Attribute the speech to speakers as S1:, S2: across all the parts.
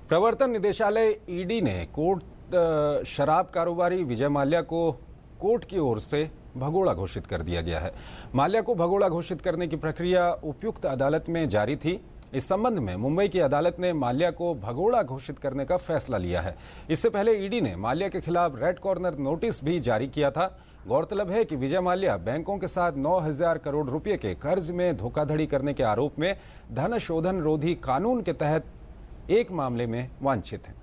S1: प्रवर्तन निदेशालय ईडी ने शराब कारोबारी विजय माल्या को कोर्ट की ओर से भगोड़ा घोषित कर दिया गया है। माल्या को भगोड़ा घोषित करने की प्रक्रिया उपयुक्त अदालत में जारी थी। इस संबंध में मुंबई की अदालत ने माल्या को भगोड़ा घोषित करने का फैसला लिया है। इससे पहले ईडी ने माल्या के खिलाफ रेड कॉर्नर नोटिस भी जारी किया था। गौरतलब है कि विजय माल्या बैंकों के साथ 9,000 करोड़ रुपए के कर्ज में धोखाधड़ी करने के आरोप में धन शोधन रोधी कानून के तहत एक मामले में वांछित हैं।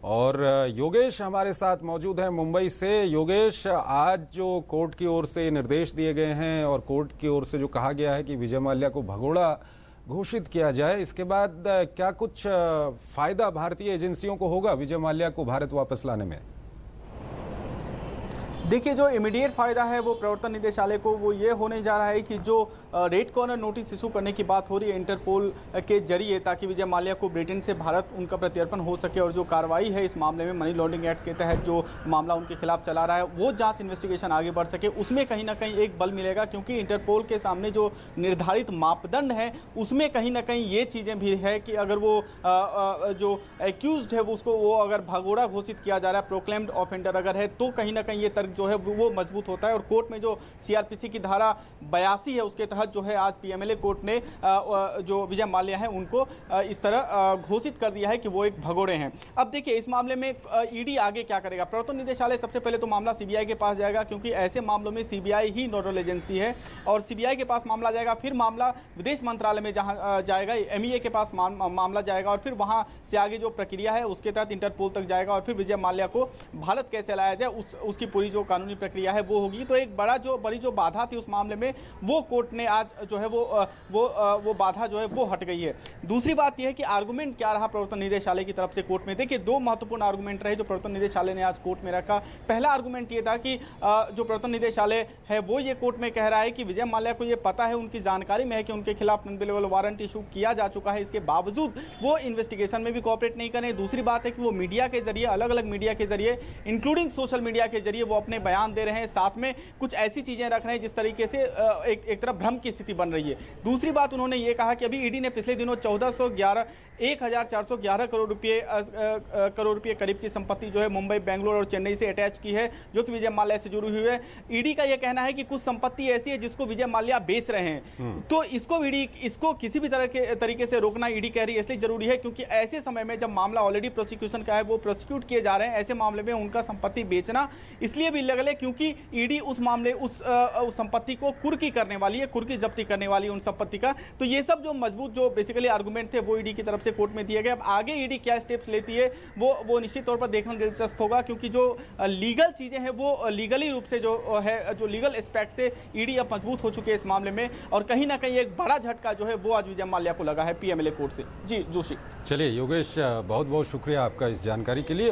S1: और योगेश हमारे साथ मौजूद है मुंबई से। योगेश, आज जो कोर्ट की ओर से निर्देश दिए गए हैं और कोर्ट की ओर से जो कहा गया है कि विजय माल्या को भगोड़ा घोषित किया जाए, इसके बाद क्या कुछ फायदा भारतीय एजेंसियों को होगा विजय माल्या को भारत वापस लाने में?
S2: देखिए, जो इमीडिएट फायदा है वो प्रवर्तन निदेशालय को वो ये होने जा रहा है कि जो रेड कॉर्नर नोटिस इशू करने की बात हो रही है इंटरपोल के जरिए, ताकि विजय माल्या को ब्रिटेन से भारत उनका प्रत्यर्पण हो सके और जो कार्रवाई है इस मामले में मनी लॉन्ड्रिंग एक्ट के तहत जो मामला उनके खिलाफ चला रहा है वो जांच इन्वेस्टिगेशन आगे बढ़ सके, उसमें कहीं ना कहीं एक बल मिलेगा। क्योंकि इंटरपोल के सामने जो निर्धारित मापदंड है उसमें कहीं ना कहीं ये चीज़ें भी है कि अगर वो जो एक्यूज्ड है उसको वो अगर भगोड़ा घोषित किया जा रहा है, प्रोक्लेम्ड ऑफेंडर अगर है, तो कहीं ना कहीं ये तर्क जो है वो मजबूत होता है। और कोर्ट में जो सीआरपीसी की धारा 82 है उसके तहत जो है आज पीएमएलए कोर्ट ने जो विजय माल्या है उनको इस तरह घोषित कर दिया है कि वो एक भगोड़े हैं। अब देखिए, इस मामले में ईडी आगे क्या करेगा। प्रवर्तन निदेशालय सबसे पहले तो मामला सीबीआई के पास जाएगा, क्योंकि ऐसे मामलों में सीबीआई ही नोडल एजेंसी है और सीबीआई के पास मामला जाएगा। फिर मामला विदेश मंत्रालय में जहां जाएगा, एमईए के पास मामला जाएगा और फिर वहां से आगे जो प्रक्रिया है उसके तहत इंटरपोल तक जाएगा और फिर विजय माल्या को भारत कैसे लाया जाए उसकी पूरी जो कानूनी प्रक्रिया है वो होगी। तो एक बड़ी जो बाधा थी उस मामले में वो कोर्ट ने आज जो है वो बाधा जो है वो हट गई है। दूसरी बात यह है कि आर्गुमेंट क्या रहा प्रवर्तन निदेशालय की तरफ से कोर्ट में। देखिए, दो महत्वपूर्ण आर्गुमेंट रहे जो प्रवर्तन निदेशालय ने आज कोर्ट में रखा। पहला आर्गुमेंट ये था कि जो प्रवर्तन निदेशालय है वो ये कोर्ट में कह रहा है कि विजय माल्या को ये पता है, उनकी जानकारी में है कि उनके खिलाफ नॉन बेलेबल वारंट इशू किया जा चुका है, इसके बावजूद वो इन्वेस्टिगेशन में भी कोऑपरेट नहीं करें। दूसरी बात है कि वो मीडिया के जरिए, अलग अलग मीडिया के जरिए, इंक्लूडिंग सोशल मीडिया के जरिए वो अपने बयान दे रहे हैं, साथ में कुछ ऐसी चीजें रख रहे हैं जिस तरीके से एक तरह भ्रम की स्थिति बन रही है। दूसरी बात उन्होंने ये कहा कि अभी ईडी ने पिछले दिनों 1,411 करोड़ रुपए करीब की संपत्ति जो है मुंबई, बेंगलोर और चेन्नई से अटैच की है, जो कि विजय माल्या से जुड़ी हुई है। ईडी का यह कहना है कि कुछ संपत्ति ऐसी है जिसको विजय माल्या बेच रहे हैं, तो इसको किसी भी तरह के तरीके से रोकना ईडी कह रही है इसलिए जरूरी है, क्योंकि ऐसे समय में जब मामला ऑलरेडी प्रोसिक्यूशन का है, वो प्रोसिक्यूट किए जा रहे हैं, ऐसे मामले में उनका संपत्ति बेचना इसलिए भी इल्लीगल है क्योंकि ईडी उस मामले उस संपत्ति को कुर्की करने वाली है, कुर्की जब्ती करने वाली है उन संपत्ति का। तो ये सब जो मजबूत जो बेसिकली आर्गुमेंट थे वो ईडी की तरफ से कोर्ट में दिए गए। अब आगे ईडी क्या स्टेप्स लेती है वो निश्चित तौर पर देखना दिलचस्प होगा, क्योंकि जो लीगल चीजें हैं वो लीगली रूप से जो है, जो लीगल एस्पेक्ट से ईडी अब मजबूत हो चुके हैं इस मामले में। और कहीं ना कहीं एक बड़ा झटका जो है वो आज विजय माल्या को लगा है पीएमएलए कोर्ट से। जी जोशी।
S1: चलिए योगेश, बहुत बहुत शुक्रिया आपका इस जानकारी के लिए।